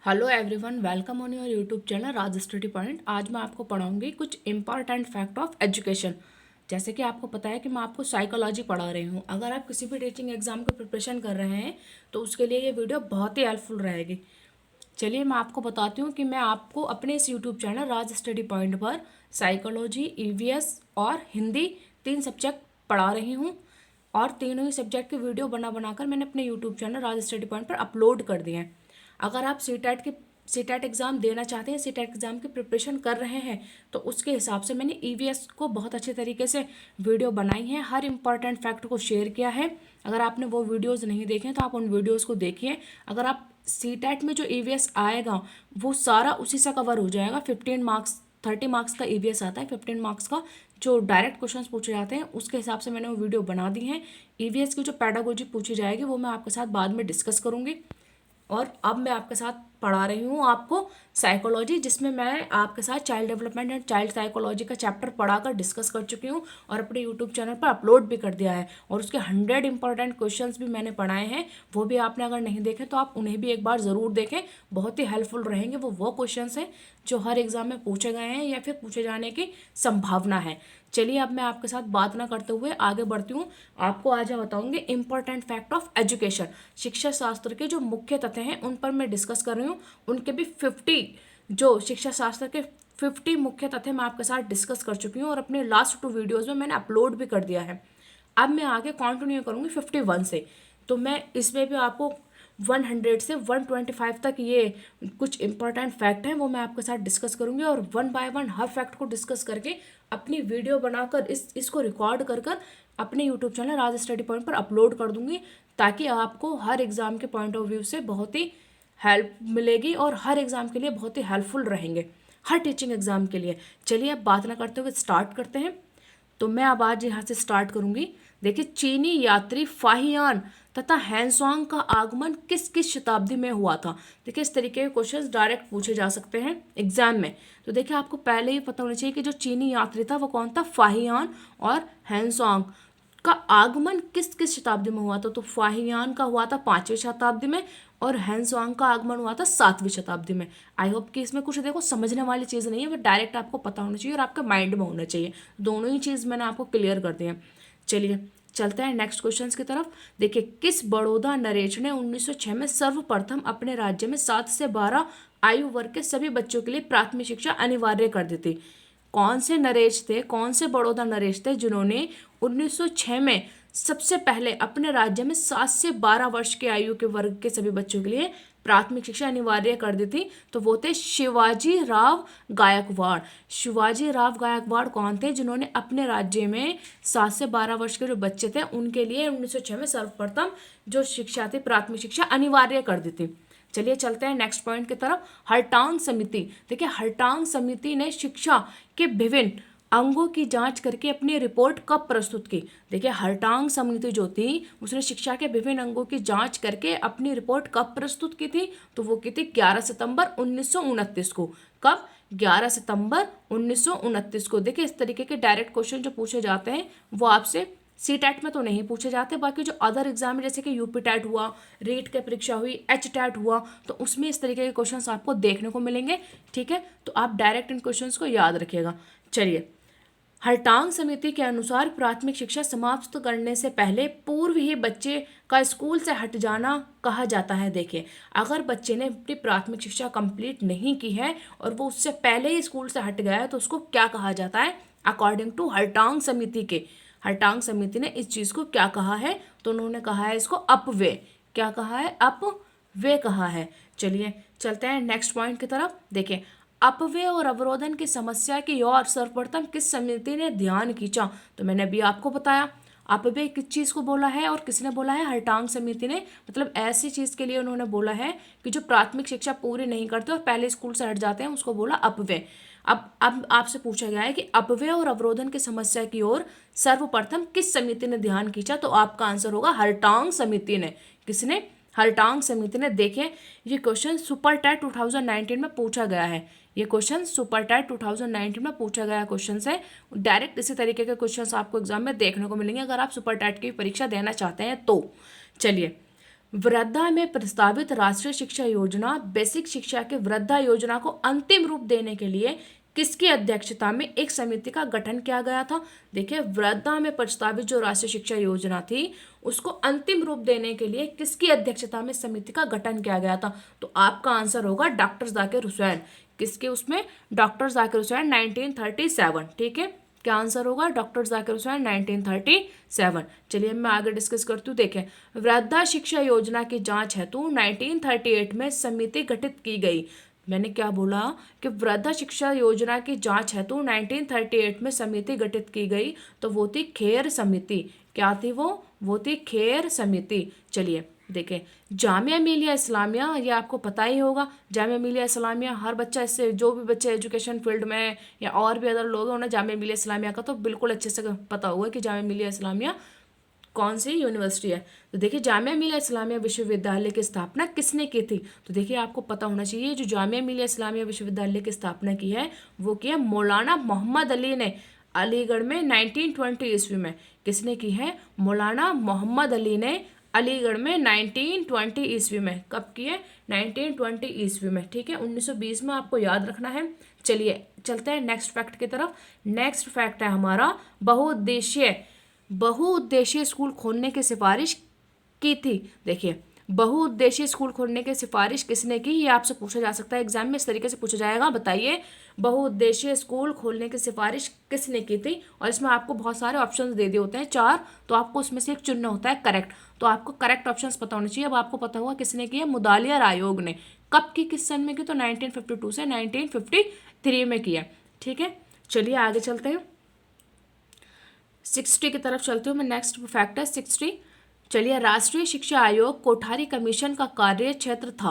Hello everyone, welcome on your YouTube channel Raj study point. आज मैं आपको पढ़ाऊंगी कुछ इंपॉर्टेंट फैक्ट ऑफ एजुकेशन। जैसे कि आपको पता है कि मैं आपको साइकोलॉजी पढ़ा रही हूँ। अगर आप किसी भी टीचिंग एग्जाम की प्रिपरेशन कर रहे हैं तो उसके लिए ये वीडियो बहुत ही हेल्पफुल रहेगी। चलिए मैं आपको बताती हूँ कि मैं आपको अपने इस यूट्यूब चैनल राज स्टडी पॉइंट पर साइकोलॉजी, ईवीएस और हिंदी 3 सब्जेक्ट पढ़ा रही हूँ। और तीनों ही सब्जेक्ट की वीडियो बना बनाकर मैंने अपने यूट्यूब चैनल राज स्टडी पॉइंट पर अपलोड कर दिए हैं। अगर आप सीटेट एग्ज़ाम देना चाहते हैं, सीटेट एग्ज़ाम की प्रिपरेशन कर रहे हैं, तो उसके हिसाब से मैंने ईवीएस को बहुत अच्छे तरीके से वीडियो बनाई है, हर इंपॉर्टेंट फैक्ट को शेयर किया है। अगर आपने वो वीडियोस नहीं देखे तो आप उन वीडियोस को देखिए। अगर आप सीटेट में जो ईवीएस आएगा वो सारा उसी से कवर हो जाएगा। 15 मार्क्स 30 मार्क्स का ईवीएस आता है, 15 मार्क्स का जो डायरेक्ट क्वेश्चंस पूछे जाते हैं उसके हिसाब से मैंने वो वीडियो बना दी है। ईवीएस की जो पैडागोजी पूछी जाएगी वो मैं आपके साथ बाद में डिस्कस करूंगी। और अब मैं आपके साथ पढ़ा रही हूँ आपको साइकोलॉजी, जिसमें मैं आपके साथ child development and child psychology का चैप्टर पढ़ाकर डिस्कस कर चुकी हूँ और अपने यूट्यूब चैनल पर अपलोड भी कर दिया है। और उसके 100 इंपॉर्टेंट क्वेश्चंस भी मैंने पढ़ाए हैं, वो भी आपने अगर नहीं देखे तो आप उन्हें भी एक बार ज़रूर देखें, बहुत ही हेल्पफुल रहेंगे। वो क्वेश्चंस हैं जो हर एग्जाम में पूछे गए हैं या फिर पूछे जाने की संभावना है। चलिए अब मैं आपके साथ बात ना करते हुए आगे बढ़ती हूँ। आपको आज मैं बताऊंगी इंपॉर्टेंट फैक्ट ऑफ एजुकेशन। शिक्षा शास्त्र के जो मुख्य तथ्य हैं उन पर मैं डिस्कस कर रही हूँ। उनके भी 50 जो शिक्षा शास्त्र के 50 मुख्य तथ्य मैं आपके साथ डिस्कस कर चुकी हूँ और अपने लास्ट 2 वीडियोज़ में मैंने अपलोड भी कर दिया है। अब मैं आगे कंटिन्यू करूँगी 51 से। तो मैं इसमें भी आपको 100 से 125 तक ये कुछ इंपॉर्टेंट फैक्ट हैं वो मैं आपके साथ डिस्कस करूंगी और one by one her fact को डिस्कस करके अपनी वीडियो बनाकर इसको रिकॉर्ड कर कर अपने यूट्यूब चैनल राज स्टडी पॉइंट पर अपलोड कर दूंगी, ताकि आपको हर एग्ज़ाम के पॉइंट ऑफ व्यू से बहुत ही हेल्प मिलेगी और हर एग्ज़ाम के लिए बहुत ही हेल्पफुल रहेंगे, हर टीचिंग एग्ज़ाम के लिए। चलिए अब बात ना करते हुए स्टार्ट करते हैं। तो मैं अब आज यहाँ से स्टार्ट करूंगी। देखिए, चीनी यात्री फाहियान तथा हैंसवांग का आगमन किस किस शताब्दी में हुआ था। देखिए, इस तरीके के क्वेश्चंस डायरेक्ट पूछे जा सकते हैं एग्जाम में। तो देखिए, आपको पहले ही पता होना चाहिए कि जो चीनी यात्री था वो कौन था, फाहियान। और हैंसवांग का आगमन किस किस शताब्दी में हुआ था, तो फाहियान का हुआ था 5वीं शताब्दी में और हैंसवांग का आगमन हुआ था 7वीं शताब्दी में। आई होप कि इसमें कुछ देखो समझने वाली चीज़ नहीं है, वो डायरेक्ट आपको पता होना चाहिए और आपके माइंड में होना चाहिए। दोनों ही चीज़ मैंने आपको क्लियर कर दी है। चलिए चलते हैं नेक्स्ट क्वेश्चंस की तरफ। देखिए, किस बड़ौदा नरेश ने 1906 में सर्वप्रथम अपने राज्य में 7 से 12 आयु वर्ग के सभी बच्चों के लिए प्राथमिक शिक्षा अनिवार्य कर दी थी। कौन से नरेश थे, कौन से बड़ौदा नरेश थे जिन्होंने 1906 में सबसे पहले अपने राज्य में 7 से 12 वर्ष के आयु के वर्ग के सभी बच्चों के लिए प्राथमिक शिक्षा अनिवार्य कर दी थी? तो वो थे शिवाजी राव गायकवाड़। शिवाजी राव गायकवाड़ कौन थे जिन्होंने अपने राज्य में 7 से 12 वर्ष के जो बच्चे थे उनके लिए 1906 में सर्वप्रथम जो शिक्षा थी, प्राथमिक शिक्षा अनिवार्य कर दी थी। चलिए चलते हैं नेक्स्ट पॉइंट की तरफ। हर्टांग समिति। देखिए, हर्टांग समिति ने शिक्षा के विभिन्न अंगों की जांच करके अपनी रिपोर्ट कब प्रस्तुत की। देखिए, हर्टांग समिति जो थी उसने शिक्षा के विभिन्न अंगों की जांच करके अपनी रिपोर्ट कब प्रस्तुत की थी, तो वो की थी 11 सितंबर 1929 को। कब? 11 सितंबर 1929 को। देखिए, इस तरीके के डायरेक्ट क्वेश्चन जो पूछे जाते हैं वो आपसे सी टैट में तो नहीं पूछे जाते, बाकी जो अदर एग्जाम है जैसे कि यूपी टैट हुआ, रीट की परीक्षा हुई, एच टैट हुआ, तो उसमें इस तरीके के क्वेश्चंस आपको देखने को मिलेंगे। ठीक है, तो आप डायरेक्ट इन क्वेश्चंस को याद रखिएगा। चलिए, हर्टांग समिति के अनुसार प्राथमिक शिक्षा समाप्त करने से पहले पूर्व ही बच्चे का स्कूल से हट जाना कहा जाता है। देखिए, अगर बच्चे ने अपनी प्राथमिक शिक्षा कंप्लीट नहीं की है और वो उससे पहले ही स्कूल से हट गया है तो उसको क्या कहा जाता है अकॉर्डिंग टू हर्टांग समिति के। हर्टांग समिति ने इस चीज़ को क्या कहा है, तो उन्होंने कहा है इसको अपव्यय। क्या कहा है? अपव्यय कहा है। चलिए चलते हैं नेक्स्ट पॉइंट की तरफ। देखिए, अपव्यय और अवरोधन की समस्या की ओर सर्वप्रथम किस समिति ने ध्यान खींचा, तो मैंने अभी आपको बताया अपव्यय किस चीज़ को बोला है और किसने बोला है, हर्टांग समिति ने। मतलब ऐसी चीज़ के लिए उन्होंने बोला है कि जो प्राथमिक शिक्षा पूरी नहीं करते और पहले स्कूल से हट जाते हैं, उसको बोला अपव्यय। अब आपसे पूछा गया है कि अपव्यय और अवरोधन की समस्या की ओर सर्वप्रथम किस समिति ने ध्यान खींचा, तो आपका आंसर होगा हर्टांग समिति ने। किसने? हर्टांग समिति ने। देखें, ये क्वेश्चन सुपर टैट 2019 में पूछा गया है। ये क्वेश्चन सुपर टैट 2019 में पूछा गया क्वेश्चन है। डायरेक्ट इसी तरीके के क्वेश्चन आपको एग्जाम में देखने को मिलेंगे अगर आप सुपर टैट की परीक्षा देना चाहते हैं तो। चलिए, वृद्धा में प्रस्तावित राष्ट्रीय शिक्षा योजना बेसिक शिक्षा के वृद्धा योजना को अंतिम रूप देने के लिए किसकी अध्यक्षता में एक समिति का गठन किया गया था। देखिए, वृद्धा में प्रस्तावित जो राष्ट्रीय शिक्षा योजना थी उसको अंतिम रूप देने के लिए किसकी अध्यक्षता में समिति का गठन किया गया था। तो आपका आंसर होगा डॉक्टर जाकिर हुसैन। किसके उसमें? डॉक्टर जाकिर हुसैन 1937। ठीक है, क्या आंसर होगा? डॉक्टर जाकिर हुसैन 1937। चलिए मैं आगे डिस्कस करती हूँ। देखें, वृद्धा शिक्षा योजना की जांच हेतु 1938 में समिति गठित की गई। मैंने क्या बोला कि वृद्धा शिक्षा योजना की जांच हेतु 1938 में समिति गठित की गई, तो वो थी खेर समिति। क्या थी वो थी खेर समिति। चलिए देखें, जामिया मिलिया इस्लामिया, ये आपको पता ही होगा। जामिया मिलिया इस्लामिया हर बच्चा, इससे जो भी बच्चे एजुकेशन फील्ड में या और भी अदर लोग हैं उन्हें जामिया मिलिया इस्लामिया का तो बिल्कुल अच्छे से पता होगा कि जामिया मिलिया इस्लामिया कौन सी यूनिवर्सिटी है। तो देखिए, जामिया मिलिया इस्लामिया विश्वविद्यालय की स्थापना किसने की थी? तो देखिए, आपको पता होना चाहिए जो जामिया मिलिया इस्लामिया विश्वविद्यालय की स्थापना की है वो की है मौलाना मोहम्मद अली ने, अलीगढ़ में 1920 ईस्वी में। किसने की है? मौलाना मोहम्मद अली ने अलीगढ़ में 1920 ईस्वी में। कब की है? 1920 ईस्वी में। ठीक है, 1920 में आपको याद रखना है। चलिए चलते हैं नेक्स्ट फैक्ट की तरफ। नेक्स्ट फैक्ट है हमारा बहुउद्देशीय स्कूल खोलने की सिफारिश की थी। देखिए, बहुउद्देशीय स्कूल खोलने की सिफारिश किसने की? ये आपसे पूछा जा सकता है एग्जाम में, इस तरीके से पूछा जाएगा। बताइए, बहुउद्देशीय स्कूल खोलने की सिफारिश किसने की थी? और इसमें आपको बहुत सारे ऑप्शंस दे दिए होते हैं 4, तो आपको उसमें से एक चुनना होता है करेक्ट। तो आपको करेक्ट ऑप्शंस पता होने चाहिए। अब आपको पता होगा किसने की है। मुदालियार आयोग ने। कब की, किस सन में की? तो 1952 से 1953 में किया। ठीक है, चलिए आगे चलते हैं। 60 की तरफ चलते हूँ मैं। नेक्स्ट फैक्ट है 60। चलिए, राष्ट्रीय शिक्षा आयोग कोठारी कमीशन का कार्य क्षेत्र था।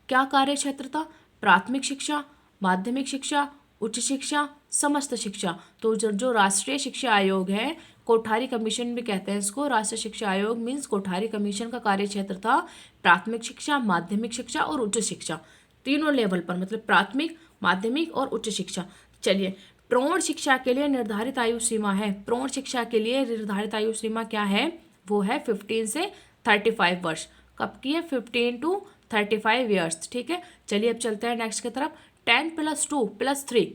क्या कार्य क्षेत्र था? प्राथमिक शिक्षा, माध्यमिक शिक्षा, उच्च शिक्षा, समस्त शिक्षा। तो जो राष्ट्रीय शिक्षा आयोग है, कोठारी कमीशन भी कहते हैं इसको। राष्ट्रीय शिक्षा आयोग मीन्स कोठारी कमीशन का कार्य क्षेत्र था प्राथमिक शिक्षा, माध्यमिक शिक्षा और उच्च शिक्षा, तीनों लेवल पर, मतलब प्राथमिक, माध्यमिक और उच्च शिक्षा। चलिए, प्रौढ़ शिक्षा के लिए निर्धारित आयु सीमा है। प्रौढ़ शिक्षा के लिए निर्धारित आयु सीमा क्या है? वो है 15 से 35 वर्ष। कब की है? 15 to 35 ईयर्स। ठीक है, चलिए अब चलते हैं नेक्स्ट की तरफ। 10+2+3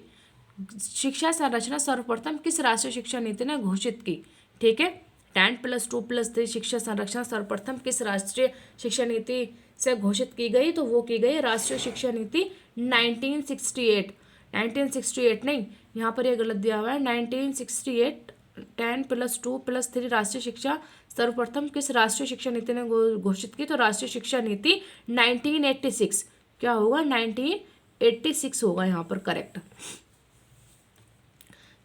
शिक्षा संरचना सर्वप्रथम किस राष्ट्रीय शिक्षा नीति ने घोषित की? ठीक है, 10+2+3 शिक्षा संरचना सर्वप्रथम किस राष्ट्रीय शिक्षा नीति से घोषित की गई? तो वो की गई राष्ट्रीय शिक्षा नीति 1968। 1968 नहीं, यहाँ पर ये गलत दिया हुआ है। 1968 10+2+3 राष्ट्रीय शिक्षा सर्वप्रथम किस राष्ट्रीय शिक्षा नीति ने घोषित की? तो राष्ट्रीय शिक्षा नीति 1986। क्या होगा? 1986 होगा यहाँ पर करेक्ट।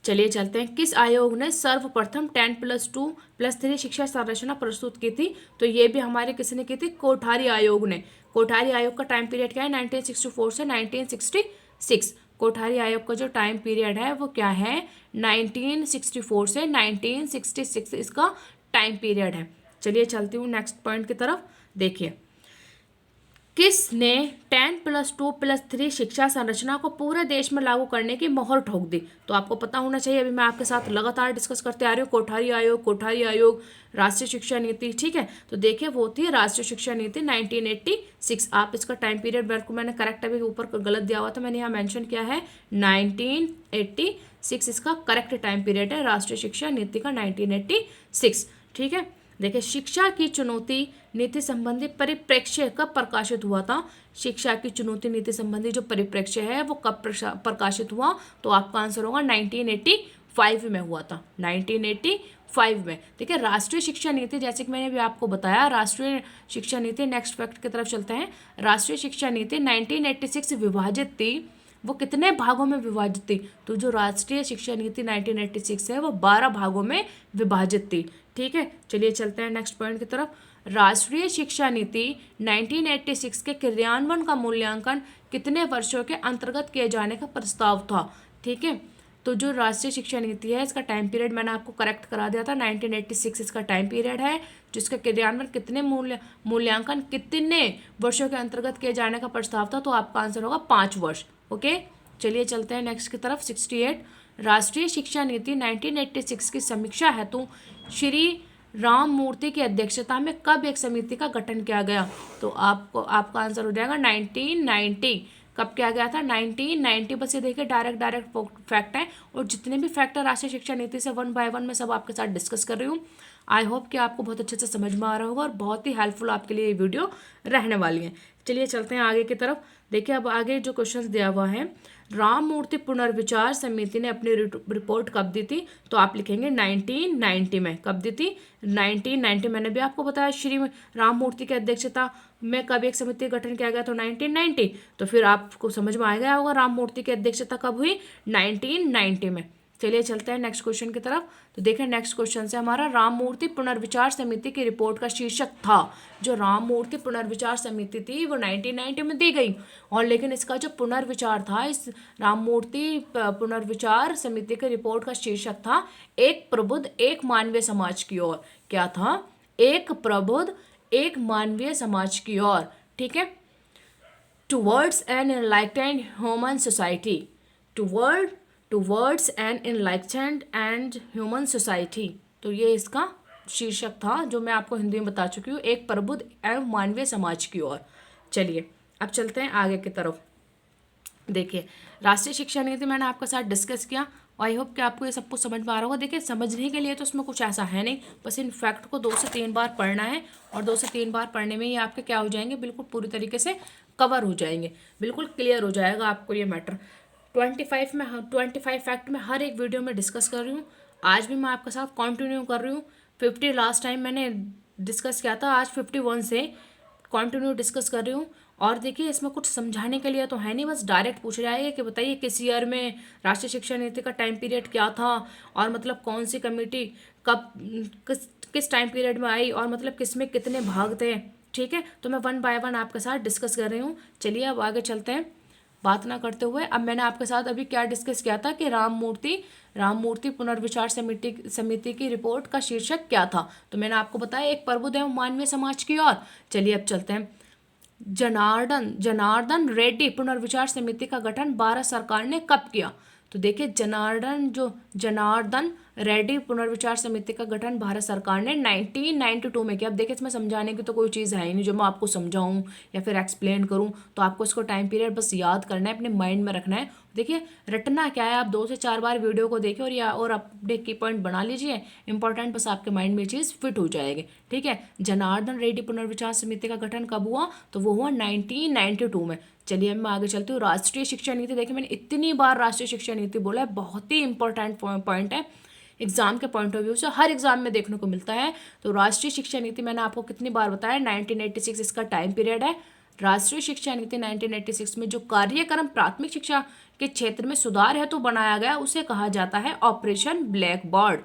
चलिए चलते हैं। किस आयोग ने सर्वप्रथम 10+2+3 शिक्षा संरचना प्रस्तुत की थी? तो ये भी हमारे किसने की थी? कोठारी आयोग ने। कोठारी आयोग का टाइम पीरियड क्या है? 1964 से 1966। कोठारी आयोग का जो टाइम पीरियड है वो क्या है? 1964 से 1966 इसका टाइम पीरियड है। चलिए चलती हूँ नेक्स्ट पॉइंट की तरफ। देखिए, किसने 10+2+3 शिक्षा संरचना को पूरे देश में लागू करने की मोहर ठोक दी? तो आपको पता होना चाहिए, अभी मैं आपके साथ लगातार डिस्कस करते आ रही हूँ। कोठारी आयोग, राष्ट्रीय शिक्षा नीति। ठीक है, तो देखिए वो थी राष्ट्रीय शिक्षा नीति 1986। आप इसका टाइम पीरियड मैंने करेक्ट अभी ऊपर गलत दिया हुआ था, मैंने यहाँ मेंशन किया है 1986 इसका करेक्ट टाइम पीरियड है राष्ट्रीय शिक्षा नीति का, 1986। ठीक है, देखिए, शिक्षा की चुनौती नीति संबंधी परिप्रेक्ष्य कब प्रकाशित हुआ था? शिक्षा की चुनौती नीति संबंधी जो परिप्रेक्ष्य है वो कब प्रकाशित हुआ? तो आपका आंसर होगा 1985 में हुआ था। 1985 में। ठीक है, राष्ट्रीय शिक्षा नीति, जैसे कि मैंने भी आपको बताया, राष्ट्रीय शिक्षा नीति, नेक्स्ट फैक्ट की तरफ चलते हैं। राष्ट्रीय शिक्षा नीति 1986 विभाजित थी। वो कितने भागों में विभाजित थी? तो जो राष्ट्रीय शिक्षा नीति 1986 है वो 12 भागों में विभाजित थी। ठीक है, चलिए चलते हैं नेक्स्ट पॉइंट की तरफ। राष्ट्रीय शिक्षा नीति 1986 के क्रियान्वयन का मूल्यांकन कितने वर्षों के अंतर्गत किए जाने का प्रस्ताव था? ठीक है, तो जो राष्ट्रीय शिक्षा नीति है इसका टाइम पीरियड मैंने आपको करेक्ट करा दिया था, 1986 इसका टाइम पीरियड है, जिसका क्रियान्वयन कितने मूल्यांकन कितने वर्षों के अंतर्गत किए जाने का प्रस्ताव था? तो आपका आंसर होगा 5 वर्ष। ओके, चलिए चलते हैं नेक्स्ट की तरफ। 68 राष्ट्रीय शिक्षा नीति 1986 की समीक्षा हेतु श्री राम मूर्ति की अध्यक्षता में कब एक समिति का गठन किया गया? तो आपका आंसर हो जाएगा 1990। कब किया गया था? 1990। बस ये देखिए डायरेक्ट फैक्ट है, और जितने भी फैक्ट है राष्ट्रीय शिक्षा नीति से वन बाय वन मैं सब आपके साथ डिस्कस कर रही हूँ। आई होप कि आपको बहुत अच्छे से समझ में आ रहा होगा और बहुत ही हेल्पफुल आपके लिए ये वीडियो रहने वाली है। चलिए चलते हैं आगे की तरफ। देखिए अब आगे जो क्वेश्चन दिया हुआ है, राम मूर्ति पुनर्विचार समिति ने अपनी रिपोर्ट कब दी थी? तो आप लिखेंगे 1990 में। कब दी थी? 1990। मैंने भी आपको बताया श्री राम मूर्ति की अध्यक्षता में कब एक समिति का गठन किया गया? तो 1990। तो फिर आपको समझ में आ गया होगा राम मूर्ति की अध्यक्षता कब हुई? 1990 में। चलिए चलते हैं नेक्स्ट क्वेश्चन की तरफ। तो देखें नेक्स्ट क्वेश्चन से हमारा, राम मूर्ति पुनर्विचार समिति की रिपोर्ट का शीर्षक था। जो राम मूर्ति पुनर्विचार समिति थी वो 1990 में दी गई, और लेकिन इसका जो पुनर्विचार था, इस राम मूर्ति पुनर्विचार समिति की रिपोर्ट का शीर्षक था एक प्रबुद्ध एक मानवीय समाज की ओर। क्या था? एक प्रबुद्ध एक मानवीय समाज की ओर। ठीक है, towards an enlightened human society. Towards an enlightened and human society. तो ये इसका शीर्षक था जो मैं आपको हिंदी में बता चुकी हूँ, एक प्रबुद्ध एवं मानवीय समाज की ओर। चलिए अब चलते हैं आगे की तरफ। देखिए राष्ट्रीय शिक्षा नीति मैंने आपके साथ डिस्कस किया, आई होप कि आपको ये सब कुछ समझ में आ रहा होगा। देखिए समझने के लिए तो उसमें कुछ ऐसा है नहीं, बस इन फैक्ट को 2 से 3 बार पढ़ना है, और 2 से 3 बार पढ़ने में ये आपके क्या हो जाएंगे, बिल्कुल पूरी तरीके से कवर हो जाएंगे, बिल्कुल क्लियर हो जाएगा आपको ये मैटर। 25 फैक्ट में हर एक वीडियो में डिस्कस कर रही हूँ। आज भी मैं आपके साथ कंटिन्यू कर रही हूँ। 50 लास्ट टाइम मैंने डिस्कस किया था, आज 51 से कंटिन्यू डिस्कस कर रही हूँ। और देखिए इसमें कुछ समझाने के लिए तो है नहीं, बस डायरेक्ट पूछ जाएगा कि बताइए किस ईयर में राष्ट्रीय शिक्षा नीति का टाइम पीरियड क्या था, और मतलब कौन सी कमेटी कब किस टाइम पीरियड में आई, और मतलब किस में कितने भाग थे। ठीक है, तो मैं वन बाय वन आपके साथ डिस्कस कर रही हूँ। चलिए अब आगे चलते हैं बात ना करते हुए। अब मैंने आपके साथ अभी क्या डिस्कस किया था कि राम मूर्ति पुनर्विचार समिति की रिपोर्ट का शीर्षक क्या था? तो मैंने आपको बताया एक प्रबुद्ध एवं मानवीय समाज की ओर। चलिए अब चलते हैं। जनार्दन रेड्डी पुनर्विचार समिति का गठन भारत सरकार ने कब किया? तो देखिए जनार्दन रेड्डी पुनर्विचार समिति का गठन भारत सरकार ने 1992 में किया। अब देखिए इसमें समझाने की तो कोई चीज़ है ही नहीं जो मैं आपको समझाऊं या फिर एक्सप्लेन करूं, तो आपको इसको टाइम पीरियड बस याद करना है, अपने माइंड में रखना है। देखिए रटना क्या है, आप 2 से 4 बार वीडियो को देखिए और अपने की पॉइंट बना लीजिए, इंपॉर्टेंट, बस आपके माइंड में ये चीज़ फिट हो जाएगी। ठीक है, जनार्दन रेड्डी पुनर्विचार समिति का गठन कब हुआ? तो वो हुआ 1992 में। चलिए अब मैं आगे चलती हूँ। राष्ट्रीय शिक्षा नीति, देखिए मैंने इतनी बार राष्ट्रीय शिक्षा नीति बोला है, बहुत ही इंपॉर्टेंट पॉइंट है एग्जाम के पॉइंट ऑफ व्यू से, हर एग्जाम में देखने को मिलता है। तो राष्ट्रीय शिक्षा नीति मैंने आपको कितनी बार बताया, 1986 इसका टाइम पीरियड है। राष्ट्रीय शिक्षा नीति 1986 में जो कार्यक्रम प्राथमिक शिक्षा के क्षेत्र में सुधार हेतु बनाया गया उसे कहा जाता है ऑपरेशन ब्लैक बोर्ड।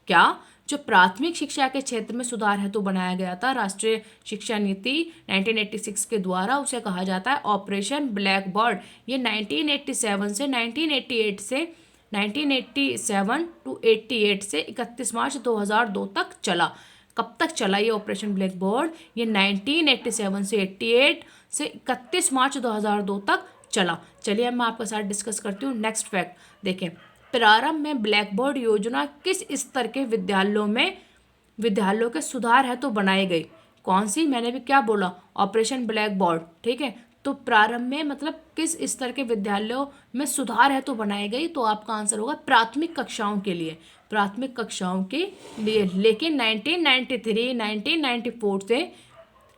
क्या? जो प्राथमिक शिक्षा के क्षेत्र में सुधार हेतु बनाया गया था राष्ट्रीय शिक्षा नीति 1986 के द्वारा, उसे कहा जाता है ऑपरेशन ब्लैक बोर्ड। ये 1987 टू 88 से 31 मार्च 2002 तक चला। कब तक चला ये ऑपरेशन ब्लैक बोर्ड? ये 1987 से 88 से 31 मार्च 2002 तक चला। चलिए अब मैं आपके साथ डिस्कस करती हूँ नेक्स्ट फैक्ट। देखें प्रारंभ में ब्लैक बोर्ड योजना किस स्तर के विद्यालयों के सुधार है तो बनाई गई? कौन सी? मैंने भी क्या बोला, ऑपरेशन ब्लैक बोर्ड। ठीक है, तो प्रारंभ में मतलब किस स्तर के विद्यालयों में सुधार है तो बनाई गई? तो आपका आंसर होगा प्राथमिक कक्षाओं के लिए, प्राथमिक कक्षाओं के लिए। लेकिन 1994 से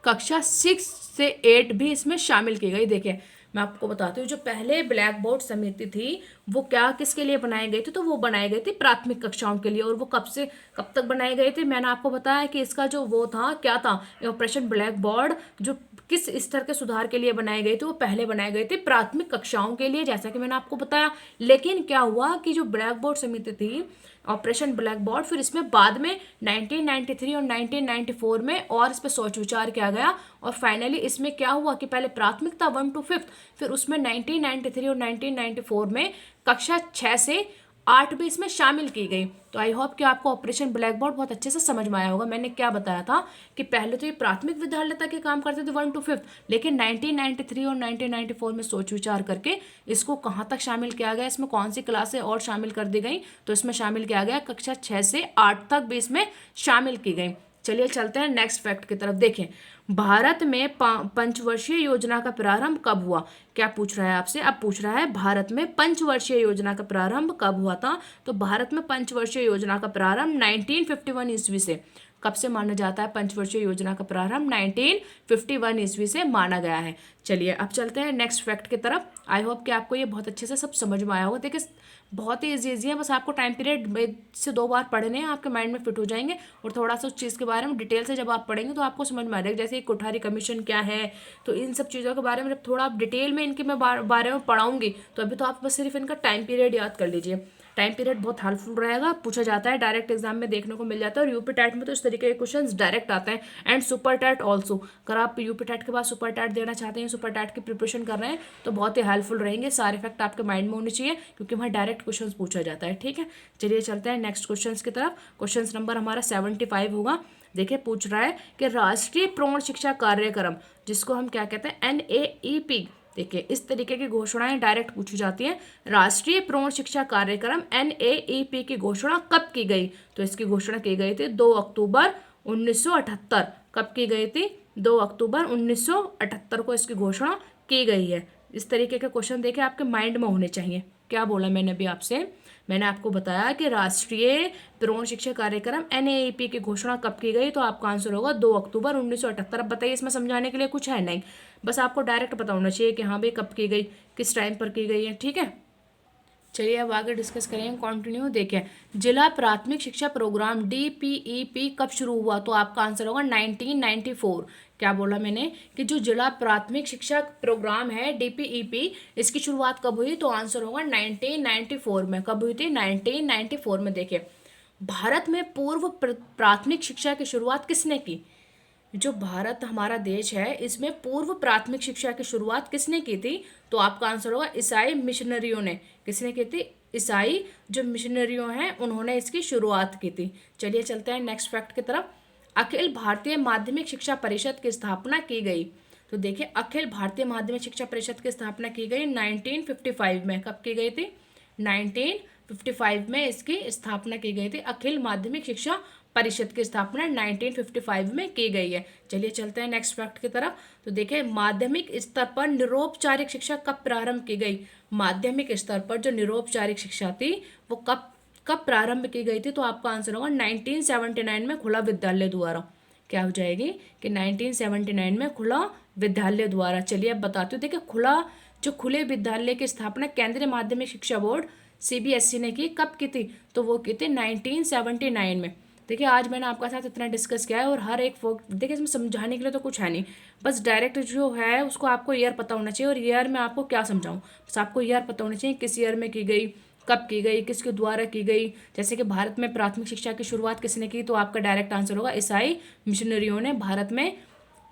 कक्षा 6 से 8 भी इसमें शामिल की गई। देखिए मैं आपको बताती हूँ, जो पहले ब्लैक बोर्ड समिति थी वो क्या किसके लिए बनाई गई थी? तो वो बनाई गई थी प्राथमिक कक्षाओं के लिए। और वो कब से कब तक बनाई गई थी? मैंने आपको बताया कि इसका जो वो था क्या था, ऑपरेशन ब्लैक बोर्ड जो किस स्तर के सुधार के लिए बनाई गई थी, वो पहले बनाई गई थी प्राथमिक कक्षाओं के लिए, जैसा कि मैंने आपको बताया। लेकिन क्या हुआ कि जो ब्लैक बोर्ड समिति थी, ऑपरेशन ब्लैक बोर्ड, फिर इसमें बाद में 1993 और 1994 में और इस पर सोच विचार किया गया, और फाइनली इसमें क्या हुआ कि पहले प्राथमिक था 1 to 5, फिर उसमें 1993 और 1994 में कक्षा 6 से 8 भी इसमें शामिल की गई। तो आई होप कि आपको ऑपरेशन ब्लैक बोर्ड बहुत अच्छे से समझ में आया होगा। मैंने क्या बताया था कि पहले तो ये प्राथमिक विद्यालय तक के काम करते थे 1 to 5, लेकिन 1993 और 1994 में सोच विचार करके इसको कहाँ तक शामिल किया गया, इसमें कौन सी क्लासें और शामिल कर दी गई, तो इसमें शामिल किया गया कक्षा 6 से 8 तक भी इसमें शामिल की गई। चलिए चलते हैं नेक्स्ट फैक्ट की तरफ। देखें, भारत में पंचवर्षीय योजना का प्रारंभ कब हुआ? क्या पूछ रहा है आपसे? अब पूछ रहा है भारत में पंचवर्षीय योजना का प्रारंभ कब हुआ था। तो भारत में पंचवर्षीय योजना का प्रारंभ 1951 ईस्वी से। कब से माना जाता है पंचवर्षीय योजना का प्रारंभ? 1951 ईस्वी से माना गया है। चलिए अब चलते हैं नेक्स्ट फैक्ट की तरफ। आई होप कि आपको ये बहुत अच्छे से सब समझ में आया होगा। देखिए बहुत ही ईजी है, बस आपको टाइम पीरियड 1 से 2 बार पढ़ने हैं, आपके माइंड में फिट हो जाएंगे। और थोड़ा सा उस चीज़ के बारे में डिटेल से जब आप पढ़ेंगे तो आपको समझ में आ जाएगा। जैसे कोठारी कमीशन क्या है, तो इन सब चीज़ों के बारे में जब थोड़ा आप डिटेल में इनके मैं बारे में पढ़ाऊंगी, तो अभी तो आप बस सिर्फ इनका टाइम पीरियड याद कर लीजिए। टाइम पीरियड बहुत हेल्पफुल रहेगा, पूछा जाता है, डायरेक्ट एग्जाम में देखने को मिल जाता है। और यूपी टैट में तो इस तरीके के क्वेश्चंस डायरेक्ट आते हैं, एंड सुपर टैट ऑल्सो। अगर आप यूपी टैट के बाद सुपर टैट देना चाहते हैं, सुपर टैट की प्रिपरेशन कर रहे हैं, तो बहुत ही हेल्पफुल रहेंगे। सारे फैक्ट आपके माइंड में होने चाहिए, क्योंकि वहाँ डायरेक्ट क्वेश्चन पूछा जाता है। ठीक है, चलिए चलते हैं नेक्स्ट क्वेश्चन की तरफ। क्वेश्चन नंबर हमारा 75 होगा। देखिए पूछ रहा है कि राष्ट्रीय प्रौढ़ शिक्षा कार्यक्रम, जिसको हम क्या कहते हैं, NAEP। देखिए इस तरीके की घोषणाएं डायरेक्ट पूछी जाती हैं। राष्ट्रीय प्रौढ़ शिक्षा कार्यक्रम NAEP की घोषणा कब की गई? तो इसकी घोषणा की गई थी 2 अक्टूबर 1978। कब की गई थी? 2 अक्टूबर 1978 को इसकी घोषणा की गई है। इस तरीके के क्वेश्चन देखे आपके माइंड में होने चाहिए। क्या बोला मैंने अभी आपसे? मैंने आपको बताया कि राष्ट्रीय प्रौढ़ शिक्षा कार्यक्रम NAEP की घोषणा कब की गई, तो आपका आंसर होगा 2 अक्टूबर 1978। अब बताइए, इसमें समझाने के लिए कुछ है नहीं, बस आपको डायरेक्ट पता होना चाहिए कि हाँ भाई कब की गई, किस टाइम पर की गई है। ठीक है, चलिए अब आगे डिस्कस करेंगे, कंटिन्यू। देखें, जिला प्राथमिक शिक्षा प्रोग्राम DPEP कब शुरू हुआ? तो आपका आंसर होगा 1994। क्या बोला मैंने कि जो जिला प्राथमिक शिक्षा प्रोग्राम है DPEP, इसकी शुरुआत कब हुई? तो आंसर होगा 1994 में। कब हुई थी? 1994 में। देखिए, भारत में पूर्व प्राथमिक शिक्षा की शुरुआत किसने की? जो भारत हमारा देश है, इसमें पूर्व प्राथमिक शिक्षा की शुरुआत किसने की थी? तो आपका आंसर होगा ईसाई मिशनरियों ने। किसने की थी? ईसाई जो मिशनरियों हैं, उन्होंने इसकी शुरुआत की थी। चलिए चलते हैं नेक्स्ट फैक्ट की तरफ। अखिल भारतीय माध्यमिक शिक्षा परिषद की स्थापना की गई। तो देखिए, अखिल भारतीय माध्यमिक शिक्षा परिषद की स्थापना की गई 1955 में। कब की गई थी? 1955 में इसकी स्थापना की गई थी। अखिल माध्यमिक शिक्षा परिषद की स्थापना 1955 में की गई है। चलिए चलते हैं नेक्स्ट फैक्ट की तरफ। तो देखिए, माध्यमिक स्तर पर निरौपचारिक शिक्षा कब प्रारंभ की गई? माध्यमिक स्तर पर जो निरौपचारिक शिक्षा थी वो कब कब प्रारंभ की गई थी? तो आपका आंसर होगा 1979 में, खुला विद्यालय द्वारा। क्या हो जाएगी कि 1979 में खुला विद्यालय द्वारा। चलिए अब बताती हूँ। देखिए, खुले विद्यालय की स्थापना केंद्रीय माध्यमिक शिक्षा बोर्ड CBSE ने की। कब की थी? तो वो की थी 1979 में। देखिए, आज मैंने आपका साथ इतना डिस्कस किया है, और हर एक देखिए इसमें समझाने के लिए तो कुछ है नहीं, बस डायरेक्ट जो है उसको आपको ईयर पता होना चाहिए। और ईयर में आपको क्या समझाऊं, बस आपको ईयर पता होना चाहिए, किस ईयर में की गई, कब की गई, किसके द्वारा की गई। जैसे कि भारत में प्राथमिक शिक्षा की शुरुआत किसने की? तो आपका डायरेक्ट आंसर होगा ईसाई मिशनरियों ने। भारत में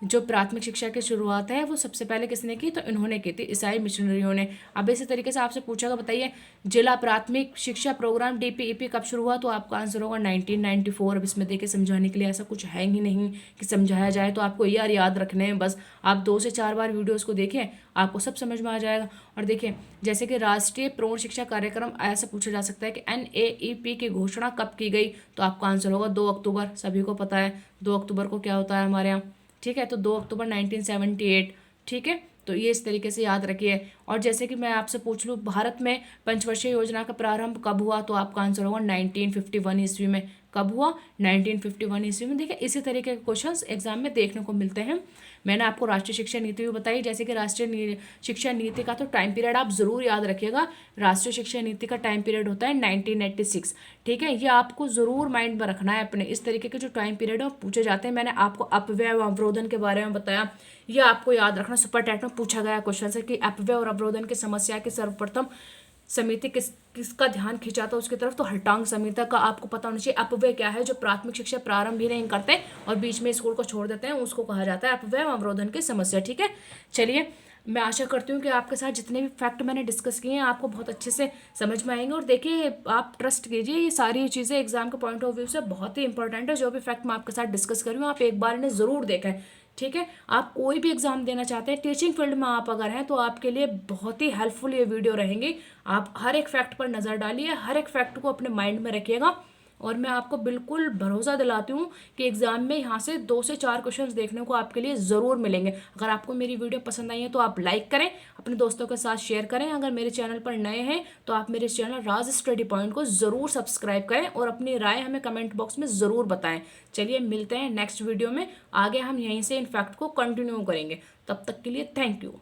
जो प्राथमिक शिक्षा की शुरुआत है वो सबसे पहले किसने की? तो इन्होंने की थी, ईसाई मिशनरियों ने। अब इसी तरीके से आपसे पूछेगा, बताइए जिला प्राथमिक शिक्षा प्रोग्राम DPEP कब शुरू हुआ? तो आपका आंसर होगा 1994। अब इसमें देखिए समझाने के लिए ऐसा कुछ है ही नहीं कि समझाया जाए, तो आपको ईयर याद रखने हैं बस। आप 2 से 4 बार वीडियोज़ को देखें, आपको सब समझ में आ जाएगा। और देखिए, जैसे कि राष्ट्रीय प्रौढ़ शिक्षा कार्यक्रम, ऐसा पूछा जा सकता है कि NAEP की घोषणा कब की गई? तो आपका आंसर होगा 2 अक्टूबर। सभी को पता है 2 अक्टूबर को क्या होता है हमारे यहाँ। ठीक है, तो 2 अक्टूबर 1978। ठीक है, तो ये इस तरीके से याद रखिए। और जैसे कि मैं आपसे पूछ लूँ, भारत में पंचवर्षीय योजना का प्रारंभ कब हुआ? तो आपका आंसर होगा 1951 ईस्वी में। कब हुआ? 1951 ईस्वी में। देखिए, इसी तरीके के क्वेश्चंस एग्जाम में देखने को मिलते हैं। मैंने आपको राष्ट्रीय शिक्षा नीति भी बताई। जैसे कि राष्ट्रीय शिक्षा नीति का तो टाइम पीरियड आप ज़रूर याद रखिएगा। राष्ट्रीय शिक्षा नीति का टाइम पीरियड होता है 1986। ठीक है, ये आपको ज़रूर माइंड में रखना है अपने। इस तरीके के जो टाइम पीरियड है वो पूछे जाते हैं। मैंने आपको अपव्यय और अवरोधन के बारे में बताया, ये आपको याद रखना। सुपर टैट में पूछा गया क्वेश्चन है कि अपव्यय और अवरोधन की समस्या की सर्वप्रथम समिति किसका ध्यान खींचा था उसकी तरफ? तो हल्टांग समिति का। आपको पता होना चाहिए अपव्यय क्या है। जो प्राथमिक शिक्षा प्रारंभ भी नहीं करते और बीच में स्कूल को छोड़ देते हैं, उसको कहा जाता है अपव्यय अवरोधन की समस्या। ठीक है, चलिए मैं आशा करती हूँ कि आपके साथ जितने भी फैक्ट मैंने डिस्कस किए हैं आपको बहुत अच्छे से समझ में आएंगे। और देखिए, आप ट्रस्ट कीजिए, ये सारी चीज़ें एग्जाम के पॉइंट ऑफ व्यू से बहुत ही इंपॉर्टेंट है। जो भी फैक्ट मैं आपके साथ डिस्कस कर रही हूँ, आप एक बार इन्हें ज़रूर देखें, ठीक है। आप कोई भी एग्जाम देना चाहते हैं, टीचिंग फील्ड में आप अगर हैं, तो आपके लिए बहुत ही हेल्पफुल ये वीडियो रहेंगी। आप हर एक फैक्ट पर नज़र डालिए, हर एक फैक्ट को अपने माइंड में रखिएगा, और मैं आपको बिल्कुल भरोसा दिलाती हूँ कि एग्जाम में यहाँ से 2 से 4 क्वेश्चंस देखने को आपके लिए ज़रूर मिलेंगे। अगर आपको मेरी वीडियो पसंद आई है तो आप लाइक करें, अपने दोस्तों के साथ शेयर करें। अगर मेरे चैनल पर नए हैं तो आप मेरे चैनल राज स्टडी पॉइंट को ज़रूर सब्सक्राइब करें और अपनी राय हमें कमेंट बॉक्स में ज़रूर बताएं। चलिए मिलते हैं नेक्स्ट वीडियो में, आगे हम यहीं से इन फैक्ट को कंटिन्यू करेंगे। तब तक के लिए थैंक यू।